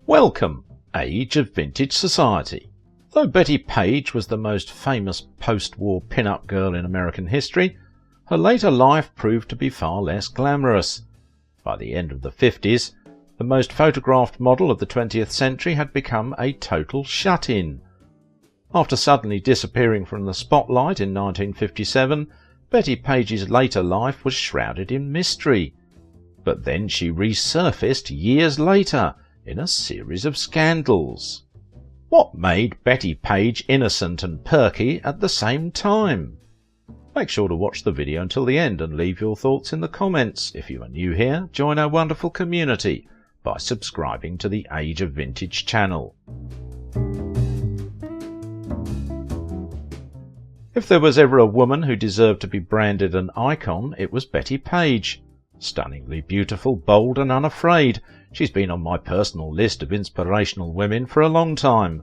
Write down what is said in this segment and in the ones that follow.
Welcome, Age of Vintage Society. Though Bettie Page was the most famous post-war pin-up girl in American history, her later life proved to be far less glamorous. By the end of the 50s, the most photographed model of the 20th century had become a total shut-in. After suddenly disappearing from the spotlight in 1957, Bettie Page's later life was shrouded in mystery. But then she resurfaced years later in a series of scandals. What made Bettie Page innocent and perky at the same time? Make sure to watch the video until the end and leave your thoughts in the comments. If you are new here, join our wonderful community by subscribing to the Age of Vintage channel. If there was ever a woman who deserved to be branded an icon, it was Bettie Page. Stunningly beautiful, bold and unafraid, she's been on my personal list of inspirational women for a long time.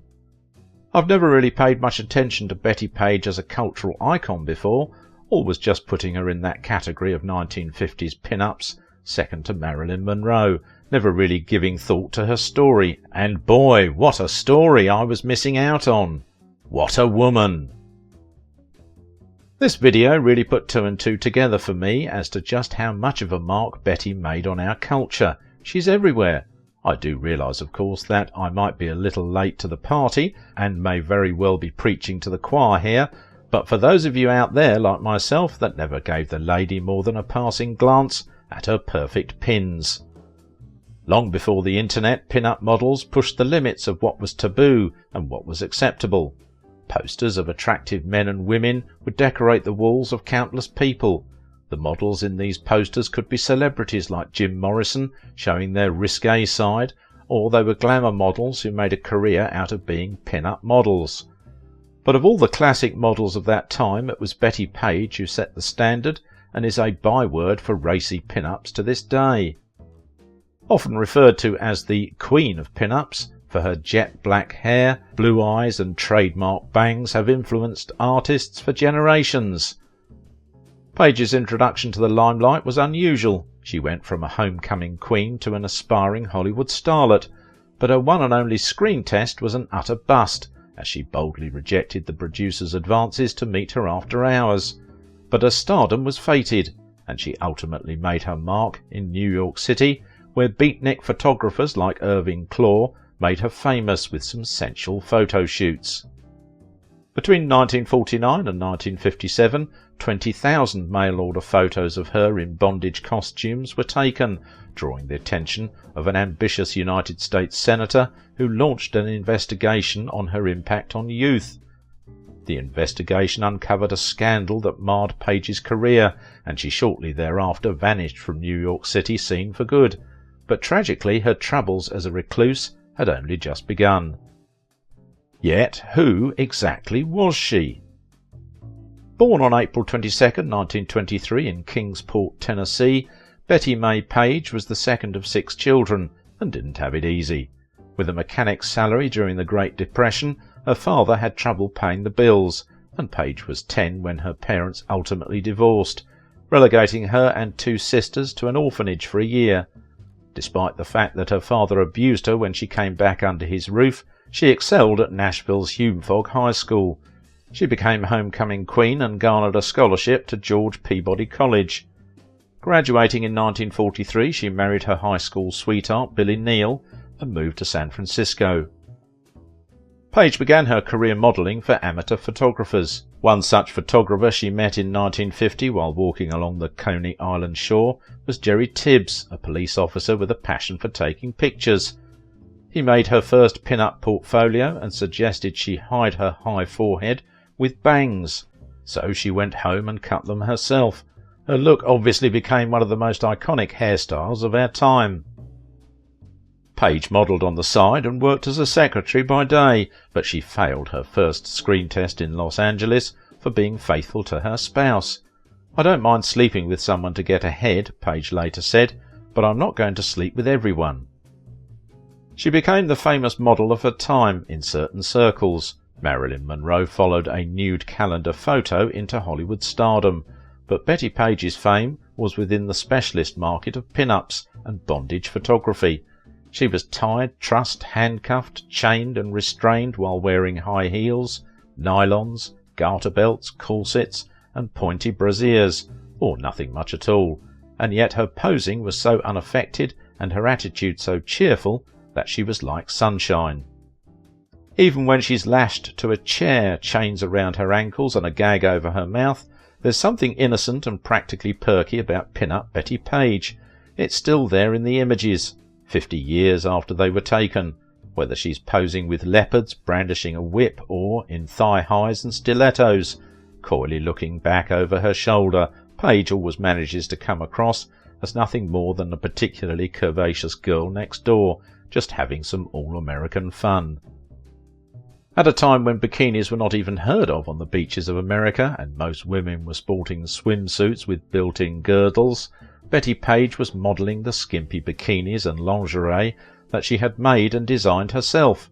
I've never really paid much attention to Bettie Page as a cultural icon before, always just putting her in that category of 1950s pin-ups, second to Marilyn Monroe, never really giving thought to her story. And boy, what a story I was missing out on! What a woman! This video really put two and two together for me as to just how much of a mark Bettie made on our culture. She's everywhere. I do realise, of course, that I might be a little late to the party and may very well be preaching to the choir here, but for those of you out there like myself that never gave the lady more than a passing glance at her perfect pins. Long before the internet, pin-up models pushed the limits of what was taboo and what was acceptable. Posters of attractive men and women would decorate the walls of countless people. The models in these posters could be celebrities like Jim Morrison, showing their risque side, or they were glamour models who made a career out of being pin-up models. But of all the classic models of that time, it was Bettie Page who set the standard and is a byword for racy pin-ups to this day. Often referred to as the Queen of Pin-ups, for her jet black hair, blue eyes and trademark bangs have influenced artists for generations. Page's introduction to the limelight was unusual. She went from a homecoming queen to an aspiring Hollywood starlet, but her one and only screen test was an utter bust, as she boldly rejected the producers' advances to meet her after hours. But her stardom was fated, and she ultimately made her mark in New York City, where beatnik photographers like Irving Klaw made her famous with some sensual photo shoots. Between 1949 and 1957, 20,000 mail-order photos of her in bondage costumes were taken, drawing the attention of an ambitious United States Senator who launched an investigation on her impact on youth. The investigation uncovered a scandal that marred Page's career, and she shortly thereafter vanished from New York City scene for good. But tragically, her troubles as a recluse had only just begun. Yet, who exactly was she? Born on April 22, 1923 in Kingsport, Tennessee, Bettie May Page was the second of 6 children and didn't have it easy. With a mechanic's salary during the Great Depression, her father had trouble paying the bills, and Page was 10 when her parents ultimately divorced, relegating her and 2 sisters to an orphanage for a year. Despite the fact that her father abused her when she came back under his roof, she excelled at Nashville's Hume-Fogg High School. She became homecoming queen and garnered a scholarship to George Peabody College. Graduating in 1943, she married her high school sweetheart Billy Neal and moved to San Francisco. Page began her career modelling for amateur photographers. One such photographer she met in 1950 while walking along the Coney Island shore was Jerry Tibbs, a police officer with a passion for taking pictures. He made her first pin-up portfolio and suggested she hide her high forehead with bangs, so she went home and cut them herself. Her look obviously became one of the most iconic hairstyles of our time. Page modelled on the side and worked as a secretary by day, but she failed her first screen test in Los Angeles for being faithful to her spouse. "I don't mind sleeping with someone to get ahead," Page later said, "but I'm not going to sleep with everyone." She became the famous model of her time in certain circles. Marilyn Monroe followed a nude calendar photo into Hollywood stardom, but Bettie Page's fame was within the specialist market of pin-ups and bondage photography. She was tied, trussed, handcuffed, chained and restrained while wearing high heels, nylons, garter belts, corsets and pointy brassieres, or nothing much at all, and yet her posing was so unaffected and her attitude so cheerful that she was like sunshine. Even when she's lashed to a chair, chains around her ankles and a gag over her mouth, there's something innocent and practically perky about pin-up Bettie Page. It's still there in the images, 50 years after they were taken, whether she's posing with leopards, brandishing a whip, or in thigh-highs and stilettos. Coyly looking back over her shoulder, Page always manages to come across as nothing more than a particularly curvaceous girl next door, just having some all-American fun. At a time when bikinis were not even heard of on the beaches of America, and most women were sporting swimsuits with built-in girdles, Bettie Page was modelling the skimpy bikinis and lingerie that she had made and designed herself.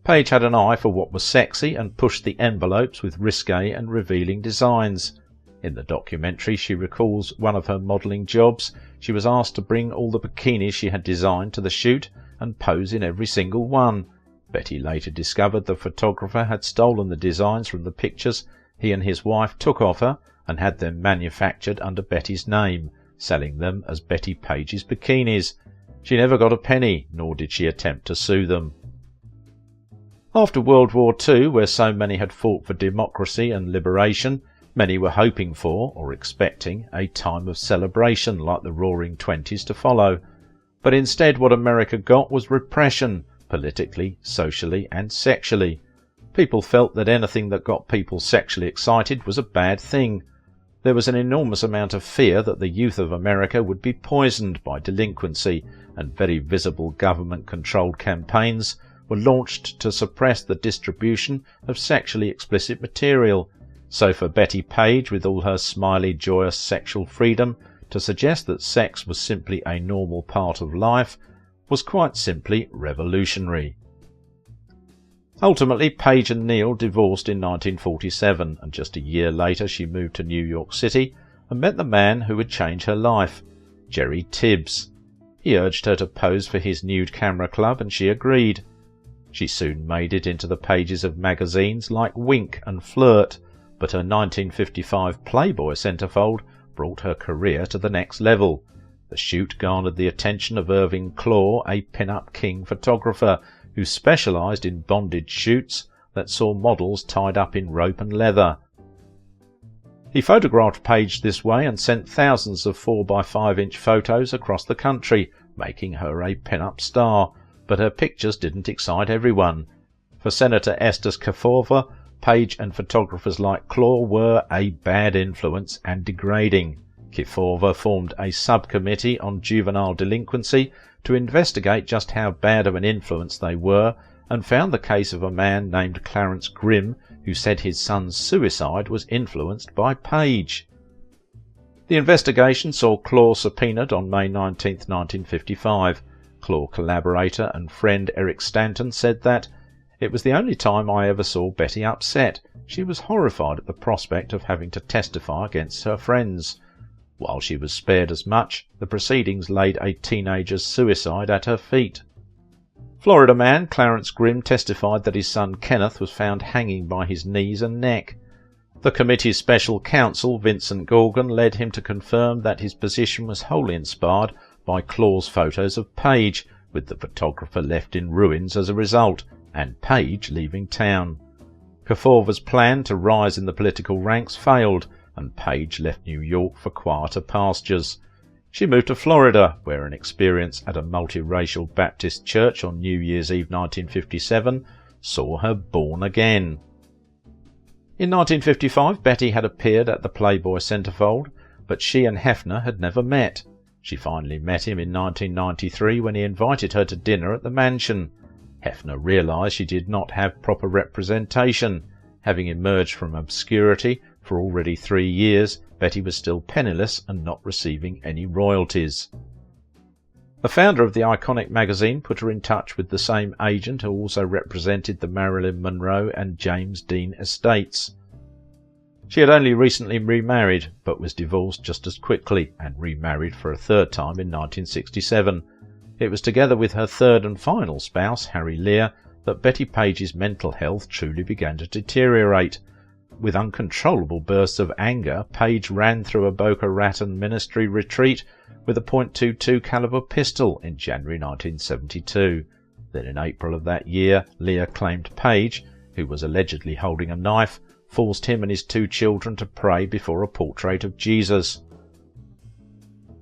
Page had an eye for what was sexy and pushed the envelopes with risque and revealing designs. In the documentary she recalls one of her modelling jobs. She was asked to bring all the bikinis she had designed to the shoot and pose in every single one. Bettie later discovered the photographer had stolen the designs from the pictures he and his wife took of her and had them manufactured under Bettie's name, selling them as Bettie Page's bikinis. She never got a penny, nor did she attempt to sue them. After World War II, where so many had fought for democracy and liberation, many were hoping for, or expecting, a time of celebration like the Roaring Twenties to follow. But instead what America got was repression, politically, socially and sexually. People felt that anything that got people sexually excited was a bad thing. There was an enormous amount of fear that the youth of America would be poisoned by delinquency, and very visible government-controlled campaigns were launched to suppress the distribution of sexually explicit material. So for Bettie Page, with all her smiley, joyous sexual freedom, to suggest that sex was simply a normal part of life was quite simply revolutionary. Ultimately, Page and Neil divorced in 1947, and just a year later she moved to New York City and met the man who would change her life, Jerry Tibbs. He urged her to pose for his nude camera club, and she agreed. She soon made it into the pages of magazines like Wink and Flirt, but her 1955 Playboy centerfold brought her career to the next level. The shoot garnered the attention of Irving Claw, a pin-up king photographer who specialised in bondage shoots that saw models tied up in rope and leather. He photographed Page this way and sent thousands of 4x5-inch photos across the country, making her a pin-up star, but her pictures didn't excite everyone. For Senator Estes Kefauver, Page and photographers like Claw were a bad influence and degrading. Kefauver formed a subcommittee on juvenile delinquency to investigate just how bad of an influence they were, and found the case of a man named Clarence Grimm who said his son's suicide was influenced by Page. The investigation saw Claw subpoenaed on May 19, 1955. Claw collaborator and friend Eric Stanton said that it was the only time I ever saw Bettie upset. She was horrified at the prospect of having to testify against her friends. While she was spared as much, the proceedings laid a teenager's suicide at her feet. Florida man Clarence Grimm testified that his son Kenneth was found hanging by his knees and neck. The committee's special counsel, Vincent Gorgon, led him to confirm that his position was wholly inspired by Claw's photos of Page, with the photographer left in ruins as a result, and Page leaving town. Kefauver's plan to rise in the political ranks failed, and Page left New York for quieter pastures. She moved to Florida, where an experience at a multiracial Baptist church on New Year's Eve 1957 saw her born again. In 1955, Bettie had appeared at the Playboy centerfold, but she and Hefner had never met. She finally met him in 1993 when he invited her to dinner at the mansion. Hefner realised she did not have proper representation. Having emerged from obscurity for already 3 years, Bettie was still penniless and not receiving any royalties. The founder of the iconic magazine put her in touch with the same agent who also represented the Marilyn Monroe and James Dean estates. She had only recently remarried, but was divorced just as quickly and remarried for a third time in 1967. It was together with her third and final spouse, Harry Lear, that Bettie Page's mental health truly began to deteriorate. With uncontrollable bursts of anger, Page ran through a Boca Raton ministry retreat with a .22 caliber pistol in January 1972. Then in April of that year, Lear claimed Page, who was allegedly holding a knife, forced him and his 2 children to pray before a portrait of Jesus.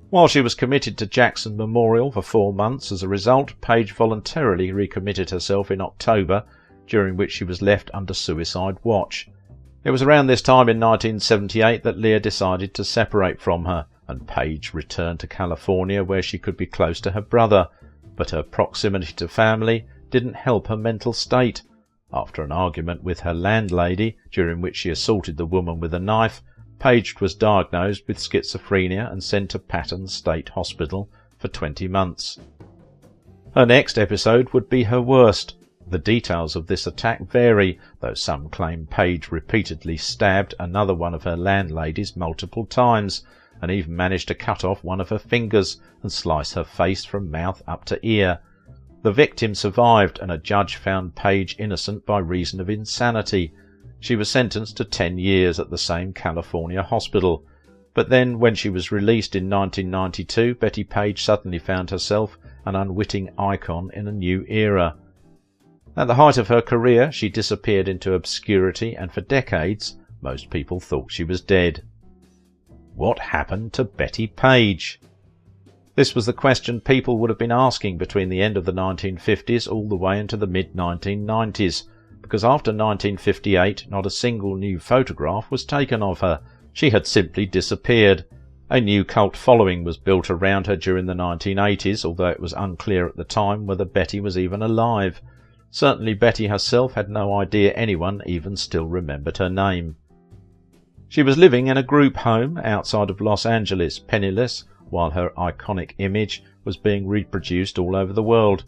While she was committed to Jackson Memorial for 4 months as a result, Page voluntarily recommitted herself in October, during which she was left under suicide watch. It was around this time in 1978 that Lear decided to separate from her, and Page returned to California where she could be close to her brother, but her proximity to family didn't help her mental state. After an argument with her landlady, during which she assaulted the woman with a knife, Page was diagnosed with schizophrenia and sent to Patton State Hospital for 20 months. Her next episode would be her worst. The details of this attack vary, though some claim Page repeatedly stabbed another one of her landladies multiple times, and even managed to cut off one of her fingers and slice her face from mouth up to ear. The victim survived, and a judge found Page innocent by reason of insanity. She was sentenced to 10 years at the same California hospital. But then, when she was released in 1992, Bettie Page suddenly found herself an unwitting icon in a new era. At the height of her career, she disappeared into obscurity, and for decades, most people thought she was dead. What happened to Bettie Page? This was the question people would have been asking between the end of the 1950s all the way into the mid-1990s, because after 1958 not a single new photograph was taken of her. She had simply disappeared. A new cult following was built around her during the 1980s, although it was unclear at the time whether Bettie was even alive. Certainly Bettie herself had no idea anyone even still remembered her name. She was living in a group home outside of Los Angeles, penniless, while her iconic image was being reproduced all over the world.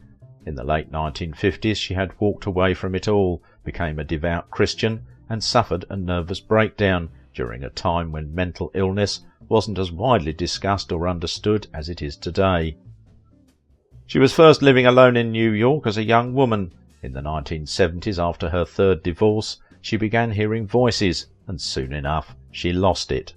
In the late 1950s she had walked away from it all, became a devout Christian, and suffered a nervous breakdown during a time when mental illness wasn't as widely discussed or understood as it is today. She was first living alone in New York as a young woman. In the 1970s, after her third divorce, she began hearing voices, and soon enough she lost it.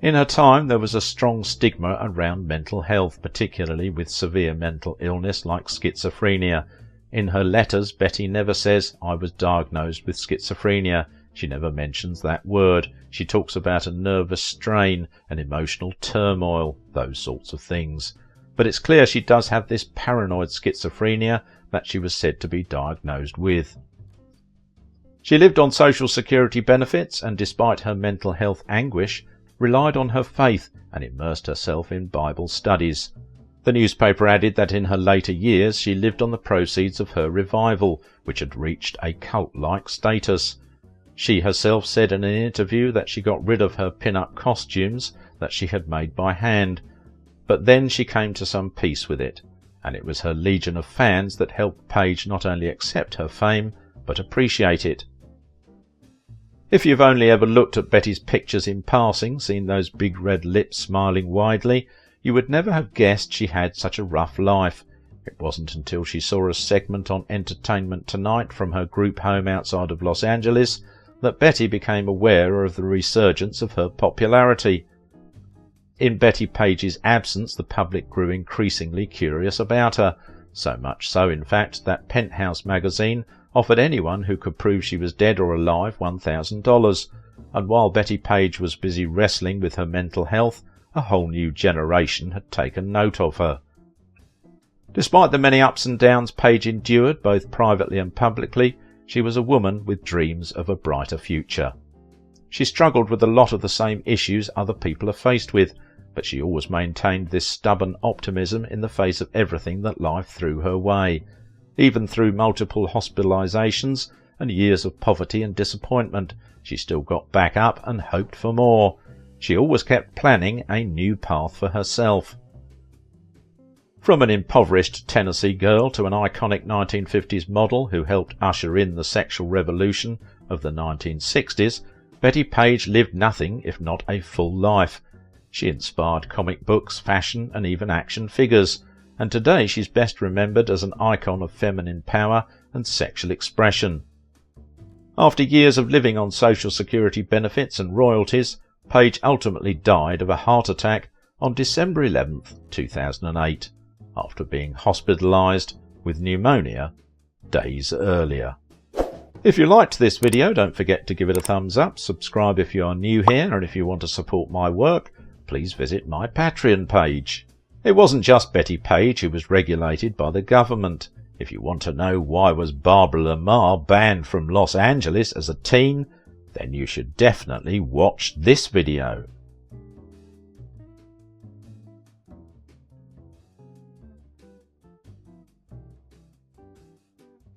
In her time there was a strong stigma around mental health, particularly with severe mental illness like schizophrenia. In her letters, Bettie never says, "I was diagnosed with schizophrenia." She never mentions that word. She talks about a nervous strain, an emotional turmoil, those sorts of things. But it's clear she does have this paranoid schizophrenia that she was said to be diagnosed with. She lived on Social Security benefits, and despite her mental health anguish, relied on her faith and immersed herself in Bible studies. The newspaper added that in her later years she lived on the proceeds of her revival, which had reached a cult-like status. She herself said in an interview that she got rid of her pin-up costumes that she had made by hand, but then she came to some peace with it, and it was her legion of fans that helped Page not only accept her fame, but appreciate it. If you've only ever looked at Bettie's pictures in passing, seen those big red lips smiling widely, you would never have guessed she had such a rough life. It wasn't until she saw a segment on Entertainment Tonight from her group home outside of Los Angeles that Bettie became aware of the resurgence of her popularity. In Bettie Page's absence, the public grew increasingly curious about her, so much so, in fact, that Penthouse magazine offered anyone who could prove she was dead or alive $1,000, and while Bettie Page was busy wrestling with her mental health, a whole new generation had taken note of her. Despite the many ups and downs Page endured, both privately and publicly, she was a woman with dreams of a brighter future. She struggled with a lot of the same issues other people are faced with, but she always maintained this stubborn optimism in the face of everything that life threw her way. Even through multiple hospitalizations and years of poverty and disappointment, she still got back up and hoped for more. She always kept planning a new path for herself. From an impoverished Tennessee girl to an iconic 1950s model who helped usher in the sexual revolution of the 1960s, Bettie Page lived nothing if not a full life. She inspired comic books, fashion, and even action figures, and today she's best remembered as an icon of feminine power and sexual expression. After years of living on Social Security benefits and royalties, Page ultimately died of a heart attack on December 11th, 2008, after being hospitalised with pneumonia days earlier. If you liked this video, don't forget to give it a thumbs up, subscribe if you are new here, and if you want to support my work, please visit my Patreon page. It wasn't just Bettie Page who was regulated by the government. If you want to know why was Barbara Lamar banned from Los Angeles as a teen, then you should definitely watch this video.